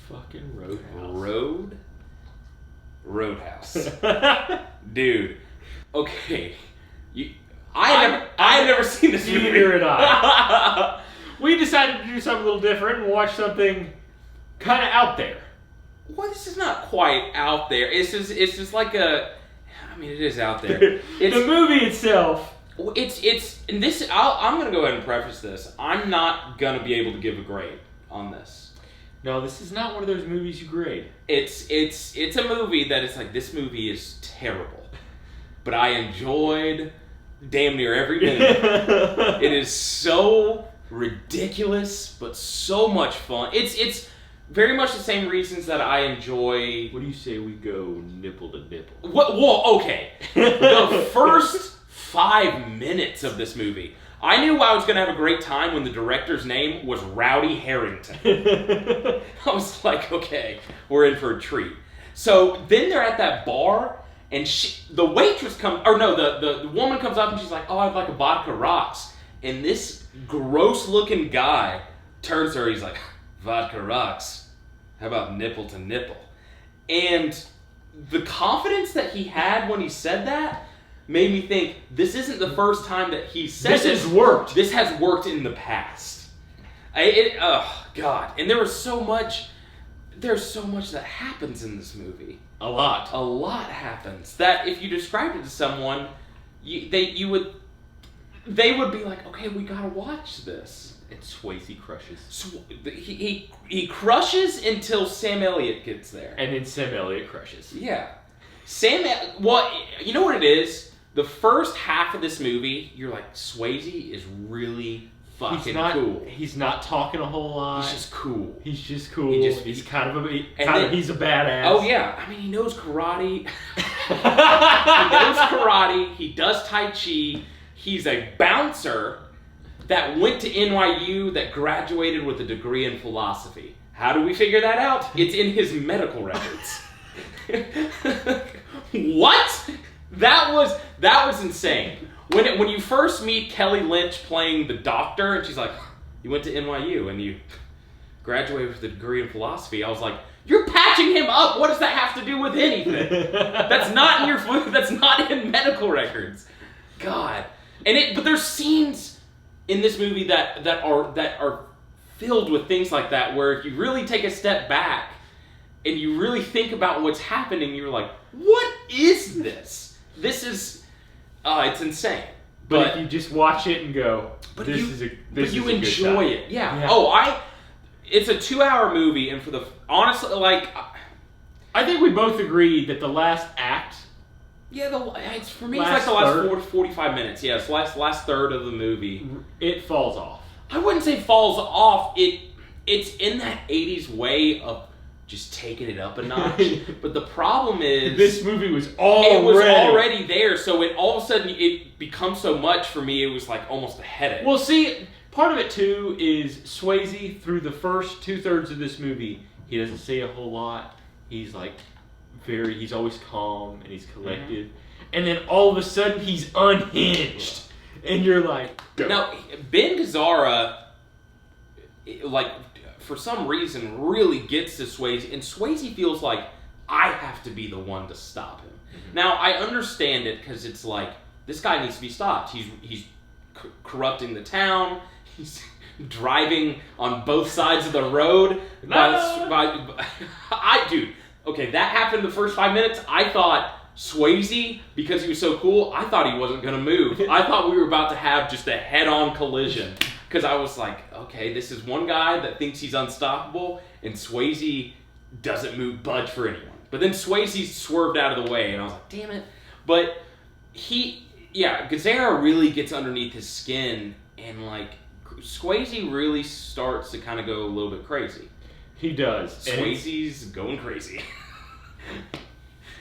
Fucking Roadhouse. Dude. Okay. I had never seen this movie. Neither had I. We decided to do something a little different and watch something kind of out there. Well, this is not quite out there. It's just like a... I mean, it is out there. It's, the movie itself... And this... I'm going to go ahead and preface this. I'm not going to be able to give a grade on this. No, this is not one of those movies you grade. It's a movie that it's like, this movie is terrible. But I enjoyed damn near every minute. It is so ridiculous, but so much fun. It's very much the same reasons that I enjoy... What do you say we go nipple to nipple? Whoa, okay. The first 5 minutes of this movie, I knew I was going to have a great time when the director's name was Rowdy Harrington. I was like, okay, we're in for a treat. So then they're at that bar, and the waitress comes... Or no, the woman comes up and she's like, oh, I'd like a vodka rocks. And this gross-looking guy turns to her, he's like, vodka rocks. How about nipple to nipple? And the confidence that he had when he said that made me think, this isn't the first time that he said this. This has worked. This has worked in the past. Oh, God. And there's so much that happens in this movie. A lot happens that if you described it to someone, they would be like, okay, we gotta watch this. And Swayze crushes. So he crushes until Sam Elliott gets there. And then Sam Elliott crushes. Yeah. Well, you know what it is? The first half of this movie, you're like, Swayze is really fucking cool. He's not talking a whole lot. He's just cool. He's cool. He's kind of he's a badass. Oh yeah, I mean, he knows karate. He knows karate. He does Tai Chi. He's a bouncer that went to NYU that graduated with a degree in philosophy. How do we figure that out? It's in his medical records. What? That was insane. When you first meet Kelly Lynch playing the doctor, and she's like, you went to NYU and you graduated with a degree in philosophy, I was like, you're patching him up. What does that have to do with anything? That's not in that's not in medical records. God. But there's scenes in this movie that are filled with things like that, where if you really take a step back and you really think about what's happening, you're like, what is this? This is, it's insane. But if you just watch it and go, you enjoy it. Yeah. It's a 2-hour movie, and honestly, like, I think we both agree that the last act. Yeah, for me, it's like the last 45 minutes. Yeah, it's last third of the movie. It falls off. I wouldn't say falls off. It's in that 80s way of just taking it up a notch. But the problem is, this movie was already there, so all of a sudden it becomes so much for me. It was like almost a headache. Well, see, part of it too is Swayze through the first 2/3 of this movie. He doesn't say a whole lot. He's like he's always calm and he's collected. Mm-hmm. And then all of a sudden he's unhinged, and you're like, go. Now Ben Gazzara, like, for some reason, really gets to Swayze, and Swayze feels like, I have to be the one to stop him. Mm-hmm. Now, I understand it, because it's like, this guy needs to be stopped. He's corrupting the town. He's driving on both sides of the road. Dude, okay, that happened the first 5 minutes. I thought Swayze, because he was so cool, I thought he wasn't going to move. I thought we were about to have just a head-on collision. Because I was like, okay, this is one guy that thinks he's unstoppable, and Swayze doesn't budge for anyone. But then Swayze swerved out of the way, and I was like, damn it. But Gazzara really gets underneath his skin, and like, Swayze really starts to kind of go a little bit crazy. He does. Swayze's going crazy.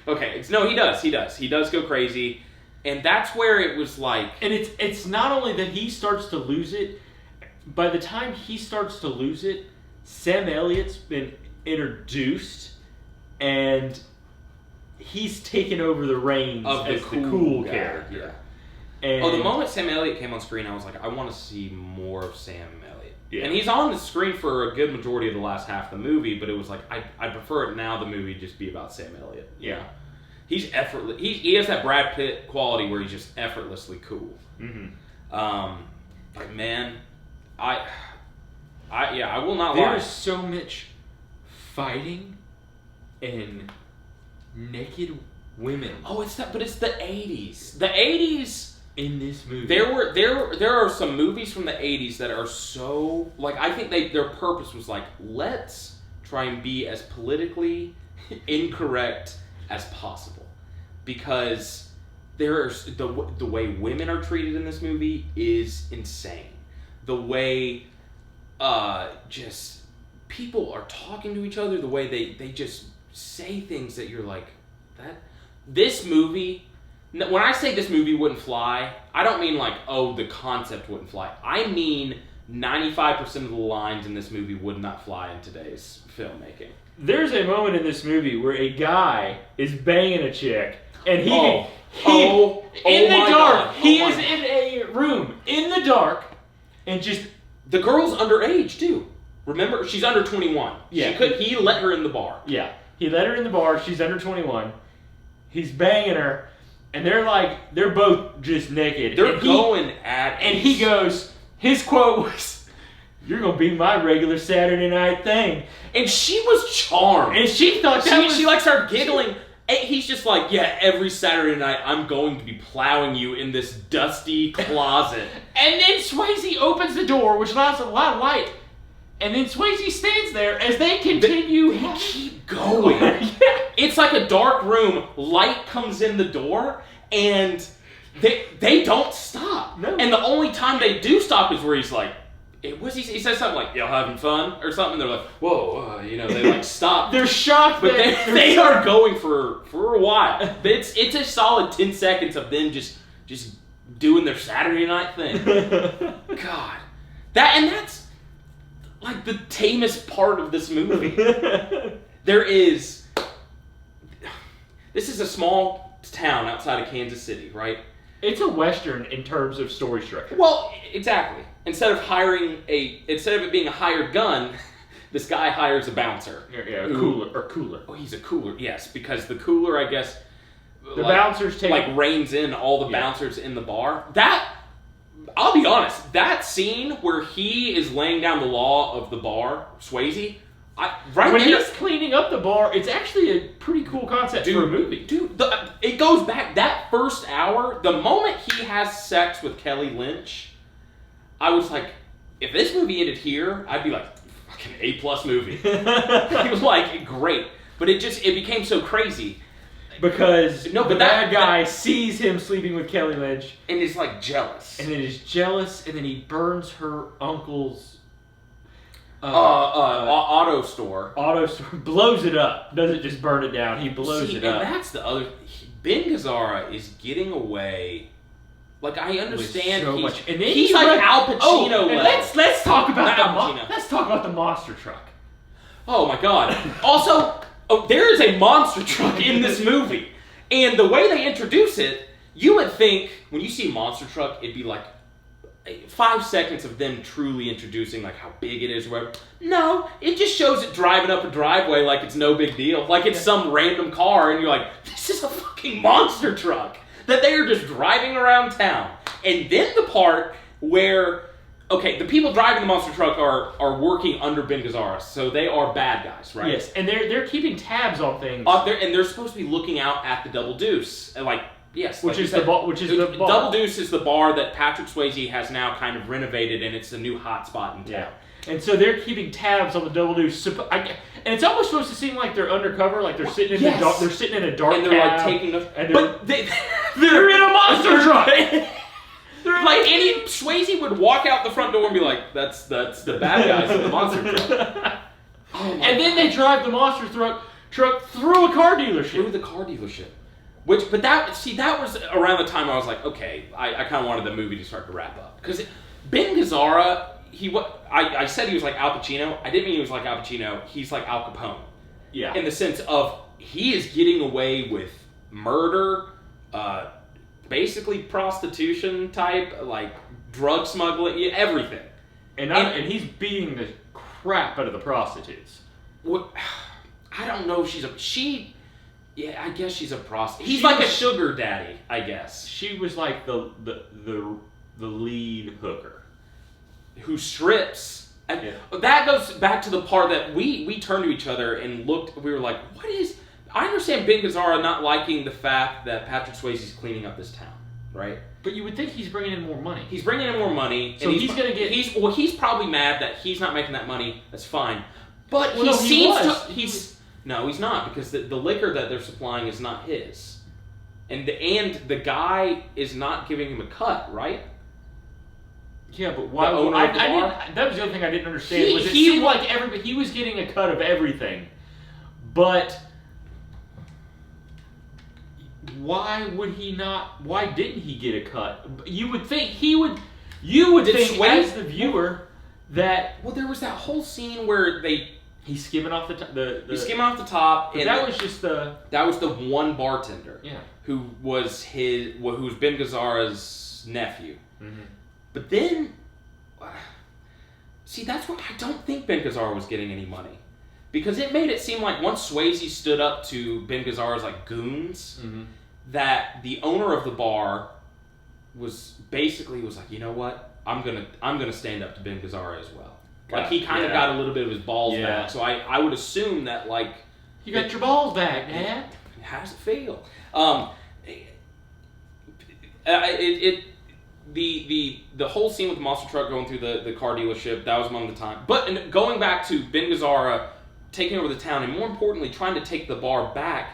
Okay, he does. He does go crazy. And that's where it was like... And it's not only that he starts to lose it. By the time he starts to lose it, Sam Elliott's been introduced, and he's taken over the reins as the cool character. Yeah. And the moment Sam Elliott came on screen, I was like, I want to see more of Sam Elliott. Yeah. And he's on the screen for a good majority of the last half of the movie, but it was like, I prefer it now the movie just be about Sam Elliott. Yeah. He's effortless. He has that Brad Pitt quality where he's just effortlessly cool. Mm-hmm. But man, I will not lie. There is so much fighting and naked women. Oh, it's the 80s. The 80s in this movie. There are some movies from the 80s that are so, like, I think their purpose was like, let's try and be as politically incorrect as possible, because there's the way women are treated in this movie is insane. The way just people are talking to each other, the way they just say things that you're like, that this movie, when I say this movie wouldn't fly, I don't mean like, oh, the concept wouldn't fly. I mean 95% of the lines in this movie would not fly in today's filmmaking. There's a moment in this movie where a guy is banging a chick, and in the dark, he is in a room in the dark, and just the girl's underage too. Remember, she's under 21. Yeah, he let her in the bar. Yeah, he let her in the bar. She's under 21. He's banging her, and they're both just naked. They're going at, and he goes. His quote was, "You're gonna be my regular Saturday night thing," and she was charmed, and she thought she like started giggling. And he's just like, yeah, every Saturday night I'm going to be plowing you in this dusty closet. And then Swayze opens the door, which allows a lot of light. And then Swayze stands there as they continue. They keep going. Yeah. It's like a dark room. Light comes in the door, and they don't stop. No. And the only time they do stop is where he's like, he says something like, y'all having fun? Or something. They're like, whoa, they like stop. They're shocked. But they are going for a while. It's a solid 10 seconds of them just doing their Saturday night thing. God. That's like the tamest part of this movie. This is a small town outside of Kansas City, right? It's a Western in terms of story structure. Well, exactly. Instead of it being a hired gun, this guy hires a bouncer. Yeah, cooler. Oh, he's a cooler, yes, because the cooler, I guess, the bouncers reins in all the bouncers in the bar. I'll be honest, that scene where he is laying down the law of the bar, Swayze, when he's cleaning up the bar, it's actually a pretty cool concept for a movie. Dude, it goes back, that first hour, the moment he has sex with Kelly Lynch, I was like, if this movie ended here, I'd be like, fucking A+ movie. It was like, great. But it became so crazy. Because the bad guy sees him sleeping with Kelly Lynch. And is like jealous. And then is jealous, and then he burns her uncle's auto store. Blows it up. Doesn't just burn it down. He blows it up. And that's the other. Ben Gazzara is getting away. Like, I understand so much. And then he's like Al Pacino. Let's talk about the monster truck. Oh my God. Also, there is a monster truck in this movie, and the way they introduce it, you would think when you see a monster truck, it'd be like 5 seconds of them truly introducing like how big it is or whatever. No, it just shows it driving up a driveway like it's no big deal. Like it's some random car and you're like, this is a fucking monster truck that they are just driving around town. And then the part where, okay, the people driving the monster truck are working under Ben Gazzara, so they are bad guys, right? Yes, and they're keeping tabs on things. And they're supposed to be looking out at the Double Deuce, and like, yes, which is the bar. Double Deuce is the bar that Patrick Swayze has now kind of renovated, and it's a new hot spot in town. Yeah. And so they're keeping tabs on the Double Deuce, and it's almost supposed to seem like they're undercover, like they're sitting in the dark. They're sitting in a dark and they're cab, like taking the. But they're in a monster truck. Like Swayze would walk out the front door and be like, "That's the bad guys in the monster truck." And then they drive the monster truck through a car dealership. Through the car dealership. That was around the time I was like, okay, I kind of wanted the movie to start to wrap up. Because Ben Gazzara, I said he was like Al Pacino. I didn't mean he was like Al Pacino. He's like Al Capone. Yeah. In the sense of he is getting away with murder, basically prostitution type, like drug smuggling, everything. And he's beating the crap out of the prostitutes. What? I don't know if yeah, I guess she's a prostitute. He's like a sugar daddy, I guess. She was like the lead hooker. Who strips. Yeah. That goes back to the part that we turned to each other and looked, we were like, what is... I understand Ben Gazzara not liking the fact that Patrick Swayze's cleaning up this town, right? But you would think he's bringing in more money. He's bringing in more money. So he's going to get... He's probably mad that he's not making that money. That's fine. But well, No, he's not, because the liquor that they're supplying is not his. And the guy is not giving him a cut, right? Yeah, but why? The owner of the bar? That was the other thing I didn't understand. It seemed like he was getting a cut of everything. But why would he not? Why didn't he get a cut? You would think he would. You would think as the viewer that... Well, there was that whole scene where he's skimming off the top. He's skimming off the top. And that was just the... That was the one bartender. Yeah. Who was Ben Gazzara's nephew. Mm-hmm. But then... See, that's what... I don't think Ben Gazzara was getting any money. Because it made it seem like once Swayze stood up to Ben Gazzara's, like, goons, mm-hmm. that the owner of the bar was like, you know what? I'm gonna stand up to Ben Gazzara as well. Like, he kind of got a little bit of his balls back. So I would assume that, like... You got your balls back, Dad. How does it feel? The whole scene with the monster truck going through the car dealership, that was among the time. But going back to Ben Gazzara taking over the town, and more importantly, trying to take the bar back,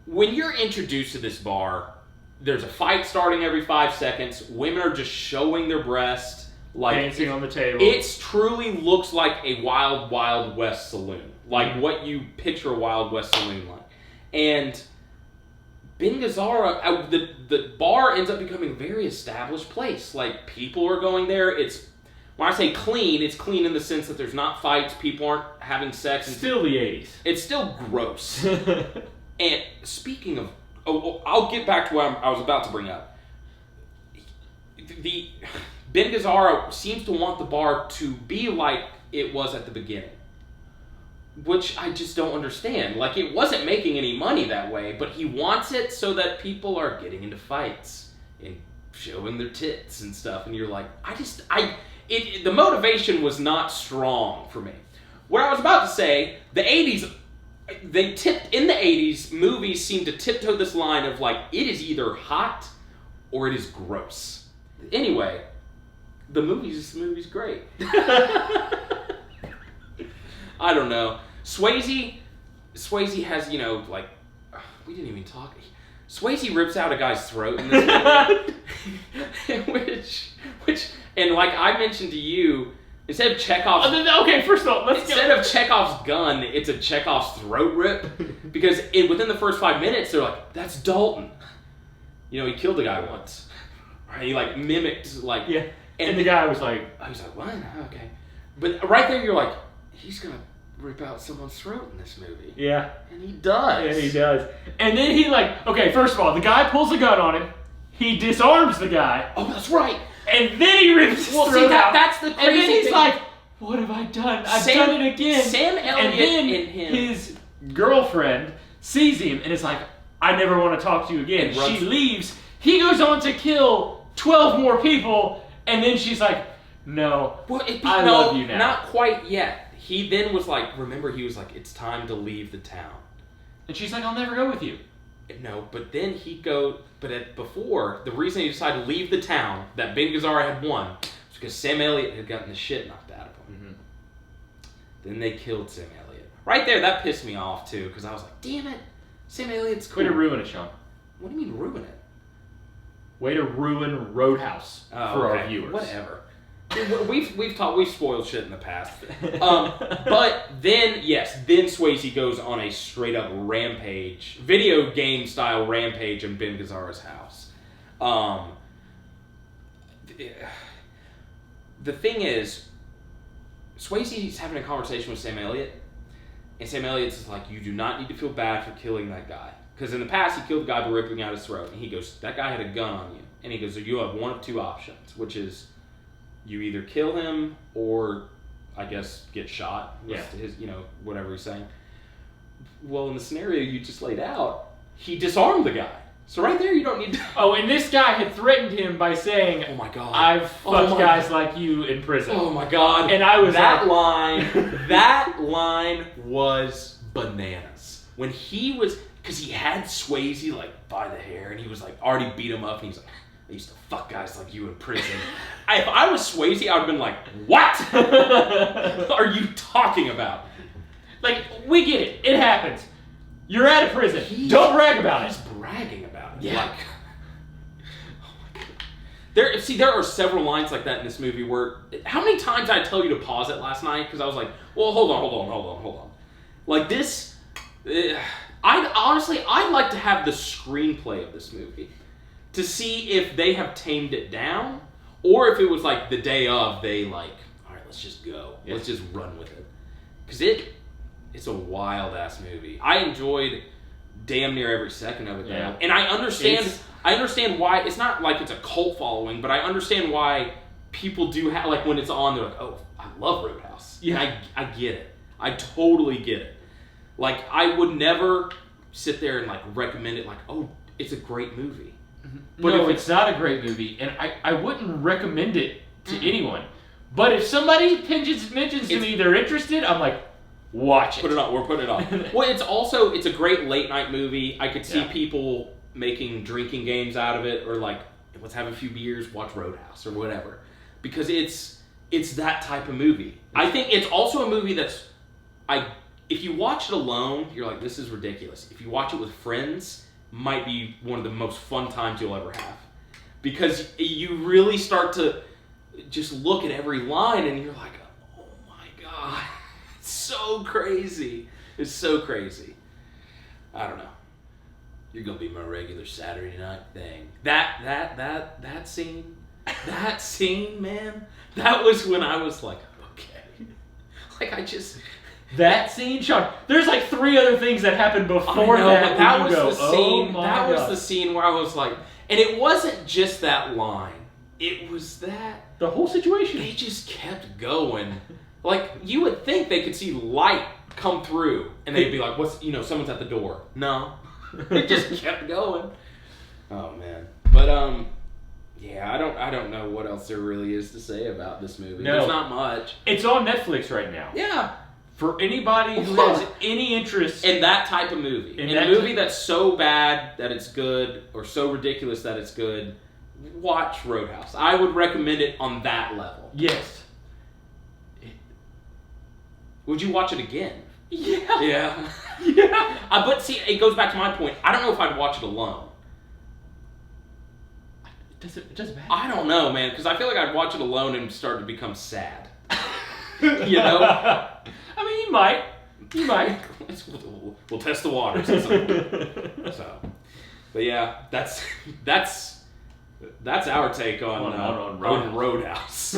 when you're introduced to this bar, there's a fight starting every 5 seconds. Women are just showing their breast, like dancing on the table. It truly looks like a Wild Wild West saloon, like what you picture a Wild West saloon like. And Ben Gazzara, the bar ends up becoming a very established place. Like, people are going there. When I say clean, it's clean in the sense that there's not fights, people aren't having sex. Still the 80s. It's still gross. And speaking of... I'll get back to what I was about to bring up. Ben Gazzara seems to want the bar to be like it was at the beginning. Which I just don't understand. Like, it wasn't making any money that way, but he wants it so that people are getting into fights and showing their tits and stuff. And you're like, the motivation was not strong for me. What I was about to say, the 80s... in the 80s, movies seem to tiptoe this line of, like, it is either hot or it is gross. Anyway, the movie's great. I don't know. Swayze has, like, we didn't even talk. Swayze rips out a guy's throat in this movie, which, and like I mentioned to you, instead of Chekhov's... Okay, first of all, instead of Chekhov's gun, it's a Chekhov's throat rip. Because within the first 5 minutes, they're like, that's Dalton. He killed a guy once. Right? He, like, mimicked, like... Yeah. And the guy was like... I was like, what? Okay. But right there, you're like, he's going to rip out someone's throat in this movie. Yeah. And he does. Yeah, he does. And then he, like... Okay, first of all, the guy pulls a gun on him. He disarms the guy. Oh, that's right. And then he rips his throat out. That's the crazy thing. And then he's thing. Like, what have I done? I've done it again. Sam Elliott and then and him. His girlfriend sees him and is like, I never want to talk to you again. She leaves. He goes on to kill 12 more people. And then she's like, no, I love you now. Not quite yet. He then was like, remember, he was like, it's time to leave the town. And she's like, I'll never go with you. No, but then before, the reason he decided to leave the town that Ben Gazzara had won was because Sam Elliott had gotten the shit knocked out of him. Mm-hmm. Then they killed Sam Elliott. Right there, that pissed me off too, because I was like, damn it, Sam Elliott's cool. Way to ruin it, Sean. What do you mean ruin it? Way to ruin Roadhouse for our viewers. Whatever. We've spoiled shit in the past. But then Swayze goes on a straight up rampage, video game style rampage in Ben Gazzara's house. The thing is, Swayze's having a conversation with Sam Elliott, and Sam Elliott's is like, you do not need to feel bad for killing that guy. Because in the past, he killed the guy by ripping out his throat. And he goes, that guy had a gun on you. And he goes, you have one of two options, which is you either kill him or, I guess, get shot. Yeah. His, whatever he's saying. Well, in the scenario you just laid out, he disarmed the guy. So right there, you don't need to... Oh, and this guy had threatened him by saying, Oh my God. I've fucked guys like you in prison. Oh my God. And I was that like... that line was bananas. When he was, because he had Swayze like by the hair and he was like already beat him up and he was like, I used to fuck guys like you in prison. If I was Swayze, I would have been like, what are you talking about? Like, we get it. It happens. You're out of prison. Don't brag about it. He's bragging about it. Yeah. Like, oh my God. There are several lines like that in this movie where, how many times did I tell you to pause it last night? Because I was like, well, hold on. Like this, I'd like to have the screenplay of this movie to see if they have tamed it down or if it was like the day of, they like, all right, let's just go. Yeah. Let's just run with it. Because it's a wild-ass movie. I enjoyed damn near every second of it, though. Yeah. And I understand why, it's not like it's a cult following, but I understand why people do have, like when it's on, they're like, oh, I love Roadhouse. Yeah. And I get it. I totally get it. Like, I would never sit there and like recommend it like, oh, it's a great movie. But no, it's not a great movie, and I wouldn't recommend it to anyone. But if somebody mentions to me they're interested, I'm like, watch it. Put it on. We're putting it on. Well, it's a great late night movie. I could see people making drinking games out of it, or like, let's have a few beers, watch Roadhouse or whatever, because it's that type of movie. I think it's also a movie that's if you watch it alone, you're like, this is ridiculous. If you watch it with friends, might be one of the most fun times you'll ever have, because you really start to just look at every line and you're like, oh my God. It's so crazy. It's so crazy. I don't know. You're gonna be my regular Saturday night thing. That scene, man. That was when I was like, okay. Like that scene, Sean. There's like 3 other things that happened before that. That was the scene. Oh that was the scene where I was like, and it wasn't just that line. It was the whole situation. They just kept going. Like, you would think they could see light come through, and they'd be like, someone's at the door. No. It just kept going. Oh, man. But, yeah, I don't know what else there really is to say about this movie. No. There's not much. It's on Netflix right now. Yeah. For anybody who has any interest in that type of movie. In a movie that's so bad that it's good, or so ridiculous that it's good, watch Roadhouse. I would recommend it on that level. Yes. Would you watch it again? Yeah. Yeah. Yeah. But see, it goes back to my point. I don't know if I'd watch it alone. It doesn't matter. I don't know, man, because I feel like I'd watch it alone and start to become sad. You know? I mean, you might. We'll test the waters. So, but yeah, that's our take on Roadhouse. Roadhouse.